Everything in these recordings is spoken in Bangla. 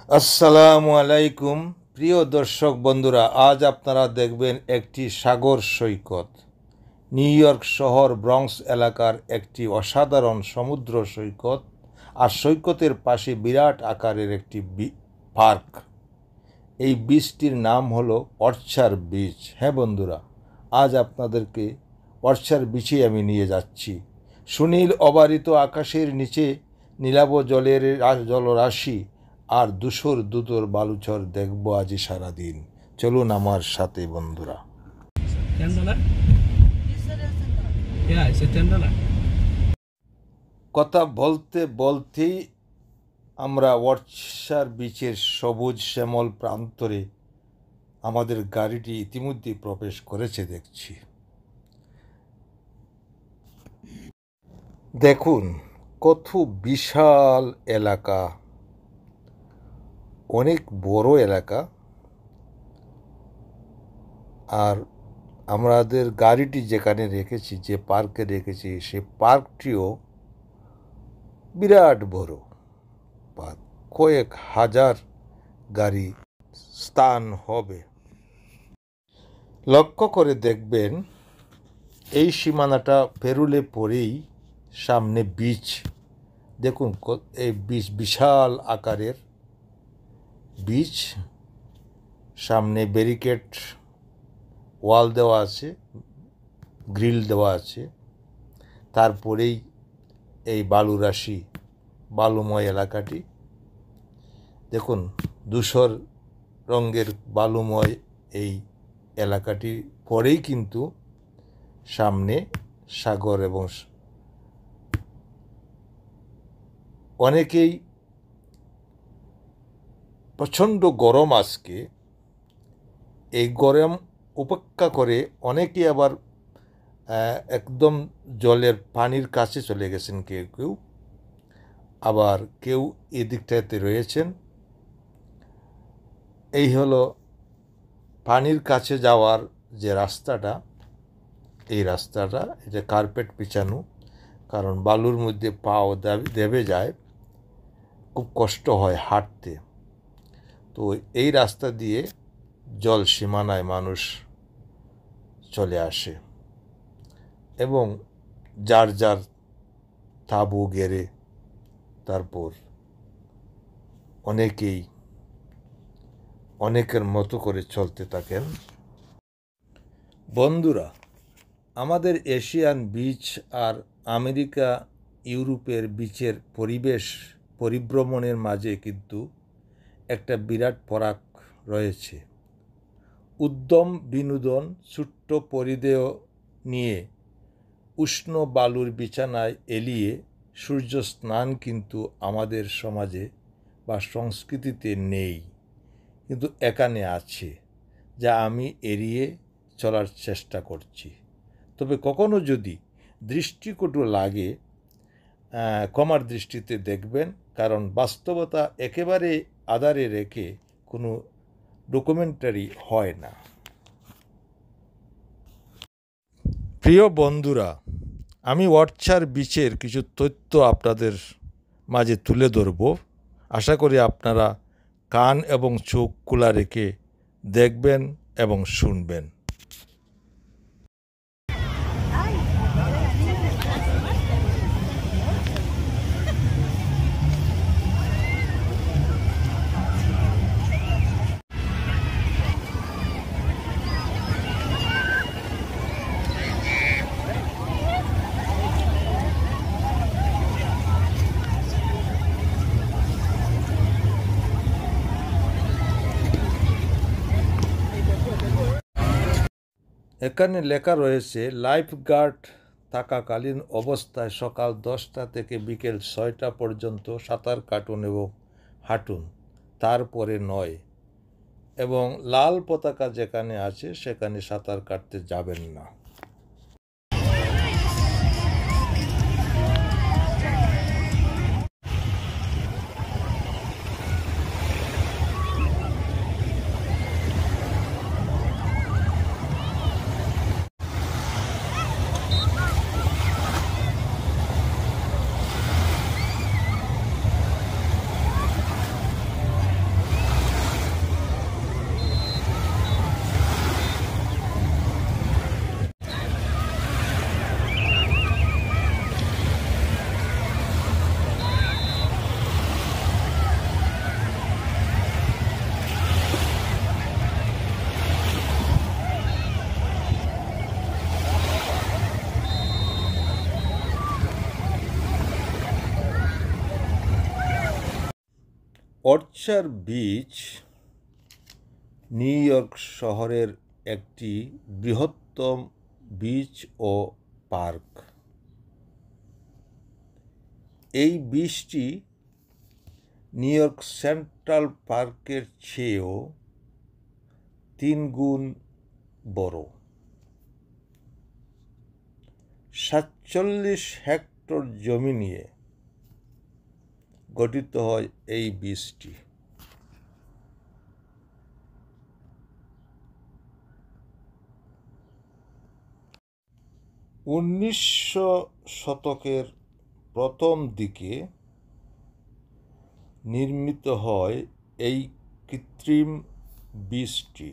আসসালামু আলাইকুম প্রিয় দর্শক বন্ধুরা, আজ আপনারা দেখবেন একটি সাগর সৈকত। নিউ ইয়র্ক শহর ব্রঙ্কস এলাকার একটি অসাধারণ সমুদ্র সৈকত, আর সৈকতের পাশে বিরাট আকারের একটি পার্ক। এই বিচটির নাম হলো অর্চার বিচ। হ্যাঁ বন্ধুরা, আজ আপনাদেরকে অর্চার বিচে আমি নিয়ে যাচ্ছি। সুনীল অবারিত আকাশের নিচে নীলাভ জলের জলরাশি আর ধূসর দুটোর বালুচর দেখব আজ সারাদিন। চলুন আমার সাথে বন্ধুরা। কথা বলতে বলতেই আমরা অর্চার বিচের সবুজ শ্যামল প্রান্তরে আমাদের গাড়িটি ইতিমধ্যে প্রবেশ করেছে দেখছি। দেখুন কত বিশাল এলাকা, অনেক বড় এলাকা। আর আমাদের গাড়িটি যেখানে রেখেছি, যে পার্কে রেখেছি, সে পার্কটিও বিরাট বড় পার্ক। কয়েক হাজার গাড়ি স্থান হবে। লক্ষ্য করে দেখবেন এই সীমানাটা পেরুলে পরেই সামনে বিচ। দেখুন এই বিচ বিশাল আকারের বিচ, সামনে ব্যারিকেড ওয়াল দেওয়া আছে, গ্রিল দেওয়া আছে। তারপরেই এই বালুরাশি বালুময় এলাকাটি দেখুন, ধূসর রঙের বালুময় এই এলাকাটি পরেই কিন্তু সামনে সাগর। এবং অনেকেই প্রচণ্ড গরম আজকে, এই গরম উপেক্ষা করে অনেকে আবার একদম জলের পানির কাছে চলে গেছেন, কেউ কেউ আবার কেউ এদিকটাতে রয়েছেন। এই হলো পানির কাছে যাওয়ার যে রাস্তাটা, এই রাস্তাটা এটা কার্পেট বিছানো, কারণ বালুর মধ্যে পাও দেবে যায়, খুব কষ্ট হয় হাঁটতে। তো এই রাস্তা দিয়ে জল সীমানায় মানুষ চলে আসে এবং যার যার তাঁবু গেড়ে তারপর অনেকের মতো করে চলতে থাকেন। বন্ধুরা, আমাদের এশিয়ান বিচ আর আমেরিকা ইউরোপের বিচের পরিভ্রমণের মাঝে কিন্তু একটা বিরাট ফারাক রয়েছে। উদ্যম বিনোদন, ছোট্ট পরিধেয় নিয়ে উষ্ণ বালুর বিছানায় এলিয়ে সূর্য স্নান কিন্তু আমাদের সমাজে বা সংস্কৃতিতে নেই, কিন্তু এখানে আছে, যা আমি এড়িয়ে চলার চেষ্টা করছি। তবে কখনো যদি দৃষ্টিকটু লাগে, ক্ষমার দৃষ্টিতে দেখবেন, কারণ বাস্তবতা একেবারে আধারে রেখে কোনো ডকুমেন্টারি হয় না। প্রিয় বন্ধুরা, আমি অর্চার বিচের কিছু তথ্য আপনাদের মাঝে তুলে ধরব। আশা করি আপনারা কান এবং চোখ খোলা রেখে দেখবেন এবং শুনবেন। এখানে লেখা রয়েছে, লাইফ গার্ড থাকাকালীন অবস্থায় সকাল 10টা থেকে বিকেল 6টা পর্যন্ত সাঁতার কাটুন এবং হাঁটুন, তারপরে নয়। এবং লাল পতাকা যেখানে আছে সেখানে সাঁতার কাটতে যাবেন না। অর্চার্ড বিচ নিউ ইয়র্ক শহরের একটি বৃহত্তম বিচ ও পার্ক। এই বিচটি নিউ ইয়র্ক সেন্ট্রাল পার্কের চেয়েও 3 গুণ বড়। 47 হেক্টর জমি নিয়ে গঠিত হয় এই বিচটি। উনিশশো শতকের প্রথম দিকে নির্মিত হয় এই কৃত্রিম বিচটি।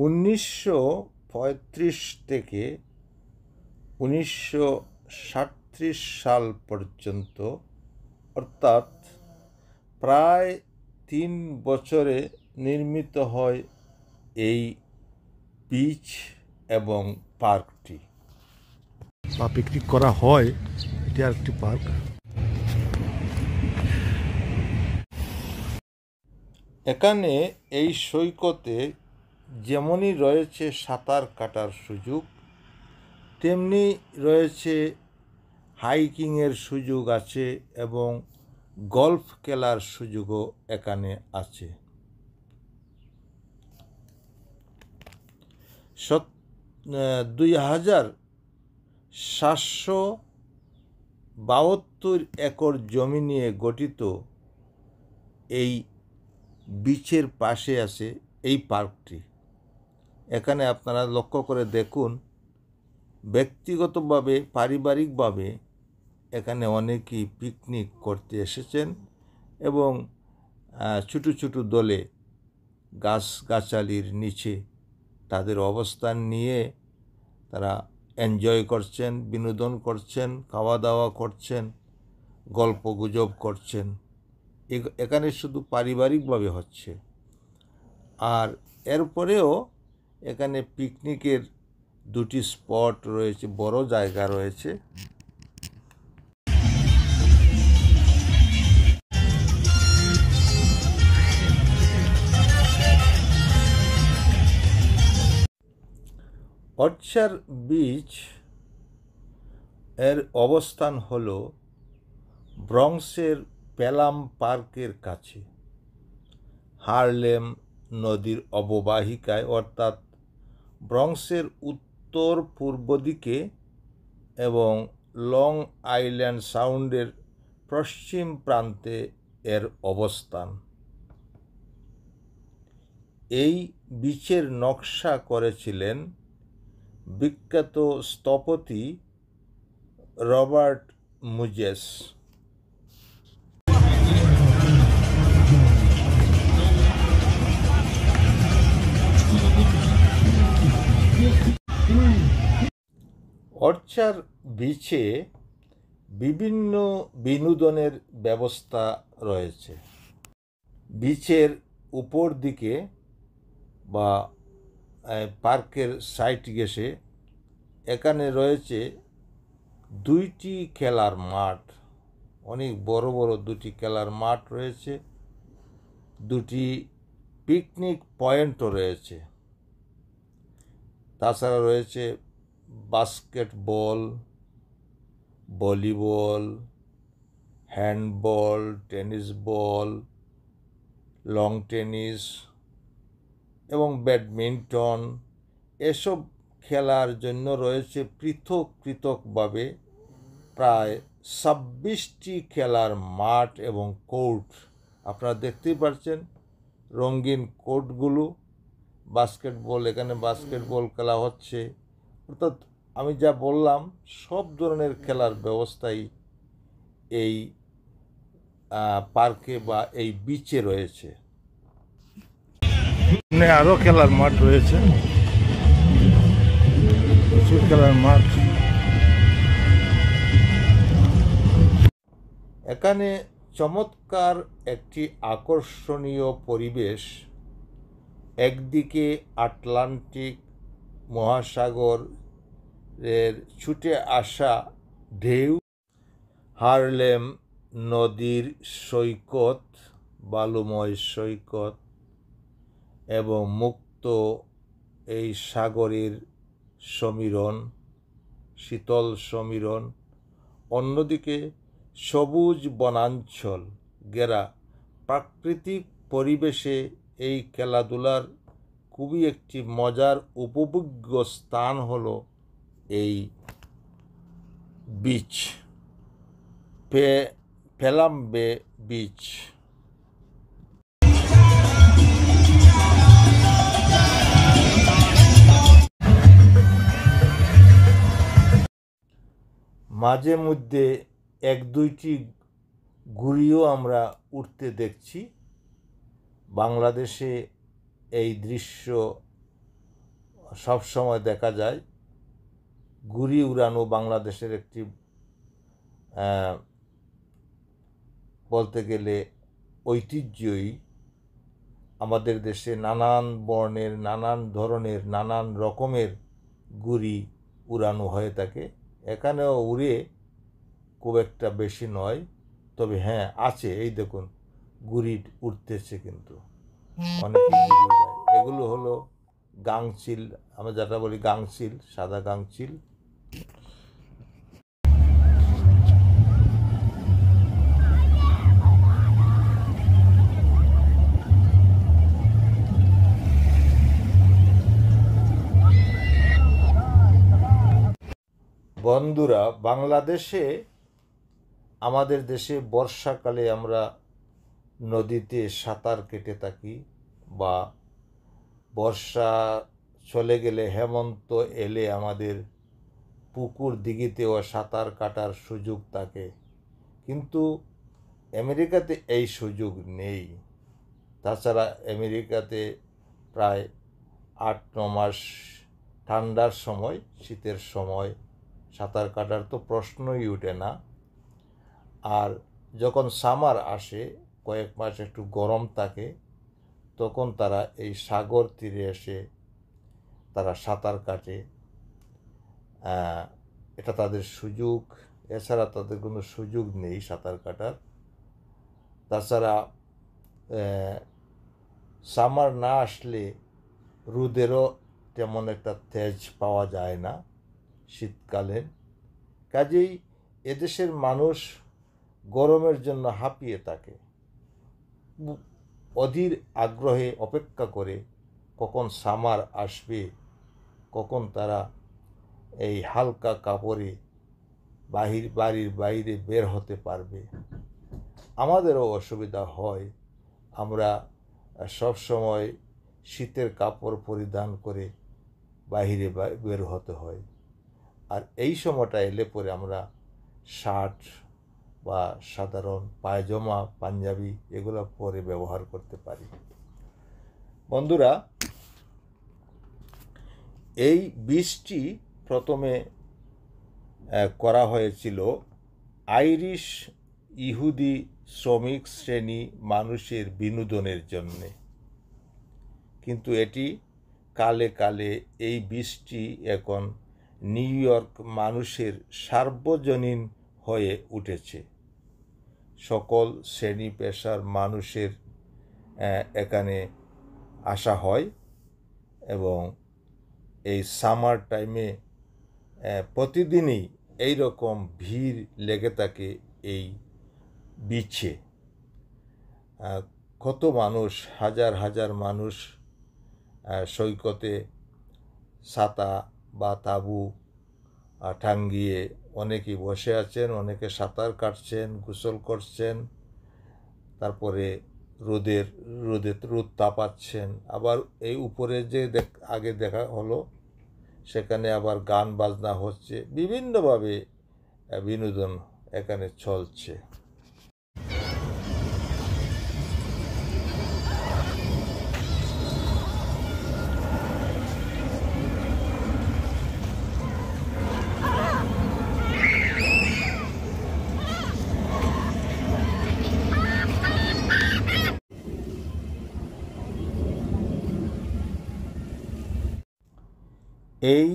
উনিশশো 1935 থেকে 1937 সাল পর্যন্ত, অর্থাৎ প্রায় 3 বছরে নির্মিত হয় এই বিচ এবং পার্কটি। বা পিকনিক করা হয়, এটি আরেকটি পার্ক। এখানে এই সৈকতে যেমনই রয়েছে সাঁতার কাটার সুযোগ, তেমনি রয়েছে হাইকিংয়ের সুযোগ আছে এবং গল্ফ খেলার সুযোগও এখানে আছে। 2772 একর জমি নিয়ে গঠিত এই বিচের পাশে আছে এই পার্কটি। এখানে আপনারা লক্ষ্য করে দেখুন, ব্যক্তিগতভাবে পারিবারিকভাবে এখানে অনেকেই পিকনিক করতে এসেছেন এবং ছোটো ছোটো দলে গাছগাছালির নিচে তাদের অবস্থান নিয়ে তারা এনজয় করছেন, বিনোদন করছেন, খাওয়া দাওয়া করছেন, গল্পগুজব করছেন। এখানে শুধু পারিবারিকভাবে হচ্ছে। আর এরপরেও এখানে পিকনিকের 2টি স্পট রয়েছে, বড় জায়গা রয়েছে। অর্চার্ড বিচ এর অবস্থান হল ব্রঙ্কসের পেলাম পার্কের কাছে, হারলেম নদীর অববাহিকায়, অর্থাৎ ব্রঙ্কসের উত্তর পূর্ব দিকে এবং লং আইল্যান্ড সাউন্ডের পশ্চিম প্রান্তে এর অবস্থান। এই বিচের নকশা করেছিলেন বিখ্যাত স্থপতি রবার্ট মুজেস। অর্চার্ড বিচে বিভিন্ন বিনোদনের ব্যবস্থা রয়েছে। বিচের উপর দিকে বা পার্কের সাইড গেছে এখানে রয়েছে 2টি খেলার মাঠ, অনেক বড় বড় 2টি খেলার মাঠ রয়েছে, 2টি পিকনিক পয়েন্টও রয়েছে। তাছাড়া রয়েছে basketball, volleyball, handball, tennis ball, long tennis এবং ব্যাডমিন্টন। এসব খেলার জন্য রয়েছে পৃথক পৃথকভাবে প্রায় 26টি খেলার মাঠ এবং কোর্ট। আপনারা দেখতেই পাচ্ছেন রঙিন কোর্টগুলো। বাস্কেটবল, এখানে বাস্কেটবল খেলা হচ্ছে। অর্থাৎ আমি যা বললাম সব ধরনের খেলার ব্যবস্থাই এই পার্কে বা এই বিচে রয়েছে। সামনে আরো খেলার মাঠ রয়েছে, প্রচুর খেলার মাঠ। এখানে চমৎকার একটি আকর্ষণীয় পরিবেশ। একদিকে আটলান্টিক মহাসাগরের ছুটে আসা ঢেউ, হারলেম নদীর সৈকত, বালুময় সৈকত এবং মুক্ত এই সাগরের সমীরণ, শীতল সমীরণ। অন্যদিকে সবুজ বনাঞ্চল ঘেরা প্রাকৃতিক পরিবেশে এই খেলাধুলার খুবই একটি মজার উপভোগ্য স্থান হলো এই বিচ, পেলাম বে বিচ। মাঝে মধ্যে এক দুইটি ঘুড়িও আমরা উঠতে দেখছি। বাংলাদেশে এই দৃশ্য সবসময় দেখা যায়। ঘুড়ি উড়ানো বাংলাদেশের একটি বলতে গেলে ঐতিহ্যই। আমাদের দেশে নানান বর্ণের, নানান ধরনের, নানান রকমের ঘুড়ি উড়ানো হয়ে থাকে। এখানেও উড়ে, খুব একটা বেশি নয়, তবে হ্যাঁ আছে। এই দেখুন ঘুড়ি উঠতেছে, কিন্তু অনেকে ঘুড়ি উড়ায়। এগুলো হলো গাংচিল, আমরা যেটা বলি গাংচিল, সাদা গাংচিল। বন্ধুরা, বাংলাদেশে, আমাদের দেশে বর্ষাকালে আমরা নদীতে সাঁতার কেটে থাকি, বা বর্ষা চলে গেলে, হেমন্ত এলে আমাদের পুকুর দিঘিতেও সাঁতার কাটার সুযোগ থাকে। কিন্তু আমেরিকাতে এই সুযোগ নেই। তাছাড়া আমেরিকাতে প্রায় 8-9 মাস ঠান্ডার সময়, শীতের সময় সাঁতার কাটার তো প্রশ্নই ওঠে না। আর যখন সামার আসে, কয়েক মাস একটু গরম থাকে, তখন তারা এই সাগর তীরে এসে তারা সাঁতার কাটে। এটা তাদের সুযোগ, এছাড়া তাদের কোনো সুযোগ নেই সাঁতার কাটার। তাছাড়া সামার না আসলে রোদেরও তেমন একটা তেজ পাওয়া যায় না শীতকালে। কাজেই এদেশের মানুষ গরমের জন্য হাঁপিয়ে থাকে, অধীর আগ্রহে অপেক্ষা করে কখন সামার আসবে, কখন তারা এই হালকা কাপড়ে বাড়ির বাইরে বের হতে পারবে। আমাদেরও অসুবিধা হয়, আমরা সব সময় শীতের কাপড় পরিধান করে বাইরে বের হতে হয়। আর এই সময়টা এলে পরে আমরা শার্ট বা সাধারণ পায়জামা, পাঞ্জাবি এগুলো পরে ব্যবহার করতে পারি। বন্ধুরা, এই বীজটি প্রথমে করা হয়েছিল আইরিশ ইহুদি শ্রমিক শ্রেণী মানুষের বিনোদনের জন্যে, কিন্তু এটি কালে কালে এই বীজটি এখন নিউ ইয়র্ক মানুষের সার্বজনীন হয়ে উঠেছে। সকল শ্রেণী পেশার মানুষের এখানে আসা হয় এবং এই সামার টাইমে প্রতিদিনই এই রকম ভিড় লেগে থাকে এই বিচে। কত মানুষ, হাজার হাজার মানুষ সৈকতে ছাতা বা তাঁবু টাঙ্গিয়ে অনেকেই বসে আছেন, অনেকে সাঁতার কাটছেন, গোসল করছেন, তারপরে রোদ তাপাচ্ছেন। আবার এই উপরে যে আগে দেখা হলো, সেখানে আবার গান বাজনা হচ্ছে, বিভিন্নভাবে বিনোদন এখানে চলছে। এই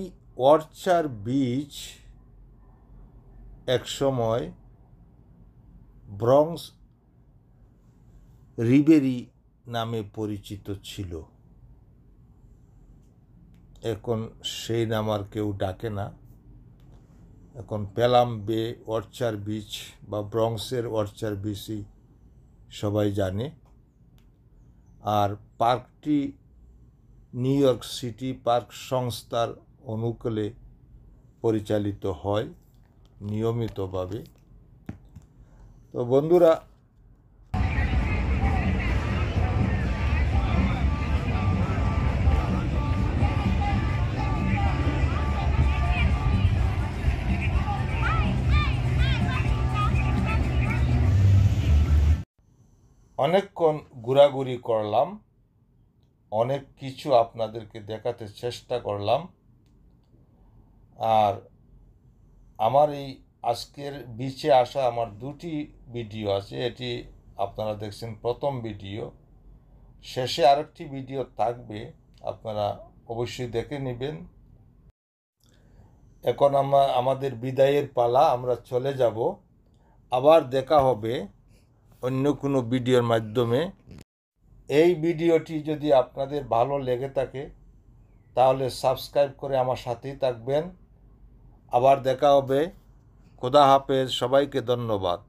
অর্চার বিচ একসময় ব্রঙ্কস রিবেরি নামে পরিচিত ছিল। এখন সেই নাম আর কেউ ডাকে না, এখন পেলাম বে অর্চার বিচ বা ব্রঙ্কসের অর্চার বিচই সবাই জানে। আর পার্কটি নিউ ইয়র্ক সিটি পার্ক সংস্থার অনুকূলে পরিচালিত হয় নিয়মিতভাবে। তো বন্ধুরা, অনেকক্ষণ ঘোরাঘুরি করলাম, অনেক কিছু আপনাদেরকে দেখাতে চেষ্টা করলাম। আর আমার এই আজকের বিচে আসা আমার দুটি ভিডিও আছে, এটি আপনারা দেখছেন প্রথম ভিডিও। শেষে আরেকটি ভিডিও থাকবে, আপনারা অবশ্যই দেখে নেবেন। এখন আমাদের বিদায়ের পালা, আমরা চলে যাব। আবার দেখা হবে অন্য কোনো ভিডিওর মাধ্যমে। এই ভিডিওটি যদি আপনাদের ভালো লেগে থাকে তাহলে সাবস্ক্রাইব করে আমার সাথেই থাকবেন। আবার দেখা হবে। খোদা হাফেজ, সবাইকে ধন্যবাদ।